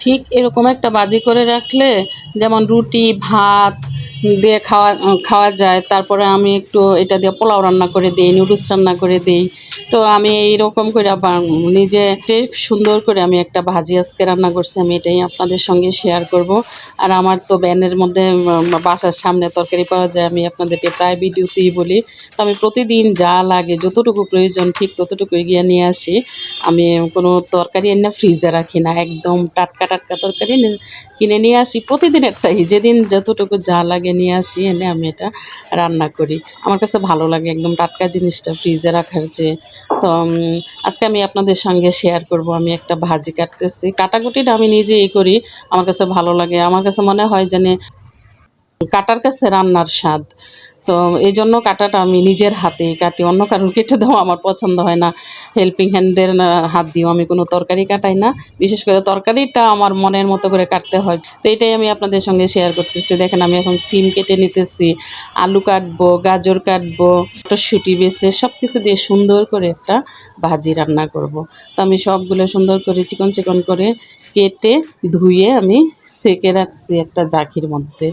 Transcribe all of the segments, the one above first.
ঠিক এরকম একটা ভাজি করে রাখলে যেমন রুটি ভাত দিয়ে খাওয়া খাওয়া যায়। তারপরে আমি একটু এটা দিয়ে পোলাও রান্না করে দিই, নুডলস রান্না করে দিই। তো আমি এইরকম করে নিজে সুন্দর করে আমি একটা ভাজি আজকে রান্না করছি, আমি এটাই আপনাদের সঙ্গে শেয়ার করব। আর আমার তো ভ্যানের মধ্যে বাসার সামনে তরকারি পাওয়া যায়, আমি আপনাদেরকে প্রায় ভিডিওতেই বলি। তো আমি প্রতিদিন যা লাগে যতটুকু প্রয়োজন ঠিক ততটুকুই গিয়ে নিয়ে আসি। আমি কোনো তরকারি এনে ফ্রিজে রাখি না, একদম টাটকা টাটকা তরকারি কিনে নিয়ে আসি প্রতিদিনেরটাই, যেদিন যতটুকু যা লাগে নিয়ে আসি, এনে আমি এটা রান্না করি। আমার কাছে ভালো লাগে একদম টাটকা জিনিসটা ফ্রিজে রাখার চেয়ে। তো আজকে আমি আপনাদের সঙ্গে শেয়ার করব, আমি একটা ভাজি কাটতেছি। কাটাকুটিটা আমি নিজেই করি, আমার কাছে ভালো লাগে। আমার কাছে মনে হয় যেন কাটার কাছে রান্নার স্বাদ। তো এই জন্য কাটাটা আমি নিজের হাতেই কাটি, অন্য কারোর কেটে দেওয়া আমার পছন্দ হয় না। হেল্পিং হ্যান্ডদের হাত দিয়েও আমি কোনো তরকারি কাটাই না। বিশেষ করে তরকারিটা আমার মনের মতো করে কাটতে হয়। তো এটাই আমি আপনাদের সঙ্গে শেয়ার করতেছি। দেখেন আমি এখন সিম কেটে নিতেছি, আলু কাটবো, গাজর কাটবো, মটরশুঁটি বেছে সব কিছু দিয়ে সুন্দর করে একটা ভাজি রান্না করব। তো আমি সবগুলো সুন্দর করে চিকন চিকন করে কেটে ধুয়ে আমি সেকে রাখছি একটা জাকির মধ্যে,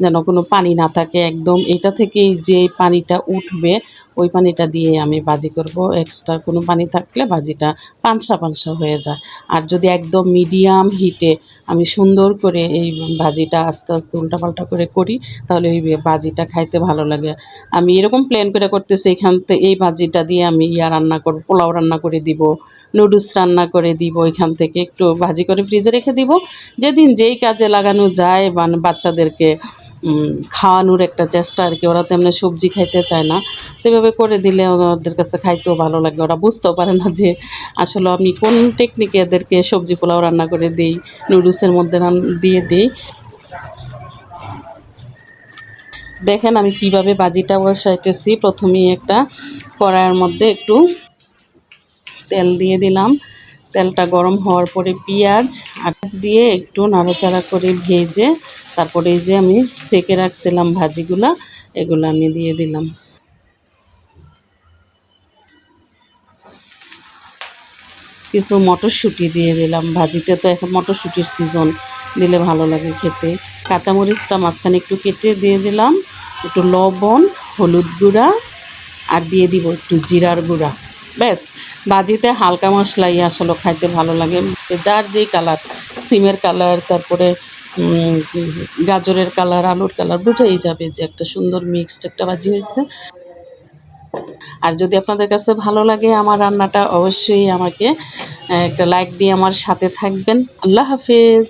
যেন কোনো পানি না থাকে। একদম এটা থেকেই যে পানিটা উঠবে ওই পানিটা দিয়ে আমি ভাজি করব। এক্সট্রা কোনো পানি থাকলে ভাজিটা পানসা পানসা হয়ে যায়। আর যদি একদম মিডিয়াম হিটে আমি সুন্দর করে এই ভাজিটা আস্তে আস্তে উল্টাপাল্টা করে করি, তাহলে ওই ভাজিটা খাইতে ভালো লাগে। আমি এরকম প্ল্যান করে করতেছি, এখান থেকে এই ভাজিটা দিয়ে আমি রান্না করব, পোলাও রান্না করে দিব, নুডলস রান্না করে দিব। এখান থেকে একটু ভাজি করে ফ্রিজে রেখে দিব, যেদিন যেই কাজে লাগানো যায়। মানে বাচ্চাদেরকে খাওয়ানোর একটা চেষ্টা আর কি, ওরা তেমনি সবজি খাইতে চায় না। তো এভাবে করে দিলে ওদের কাছে খাইতেও ভালো লাগে, ওরা বুঝতেও পারে না যে আসলে আমি কোন টেকনিকে এদেরকে সবজি পোলাও রান্না করে দিই, নুডলসের মধ্যে দিয়ে দিই। দেখেন আমি কিভাবে ভাজিটা বসাইতেছি। প্রথমেই একটা কড়াইয়ের মধ্যে একটু তেল দিয়ে দিলাম। তেলটা গরম হওয়ার পরে পেঁয়াজ দিয়ে একটু নাড়াচাড়া করে ভেজে তারপরে এই যে আমি সেকে রাখছিলাম ভাজিগুলা, এগুলো আমি দিয়ে দিলাম। কিছু মটরশুঁটি দিয়ে দিলাম ভাজিতে, তো এখন মটরশুঁটির সিজন, দিলে ভালো লাগে খেতে। কাঁচামরিচটা মাঝখানে একটু কেটে দিয়ে দিলাম, একটু লবণ, হলুদ গুঁড়া, আর দিয়ে দিব একটু জিরার গুঁড়া। ব্যাস, ভাজিতে হালকা মশলাই আসলে খাইতে ভালো লাগে। যার যেই কালার, সিমের কালার, তারপরে গাজরের কালার, আলুর কালার, বোঝাই যাবে যে একটা সুন্দর মিক্সড একটা ভাজি হয়েছে। আর যদি আপনাদের কাছে ভালো লাগে আমার রান্নাটা, অবশ্যই আমাকে একটা লাইক দিয়ে আমার সাথে থাকবেন। আল্লাহ হাফেজ।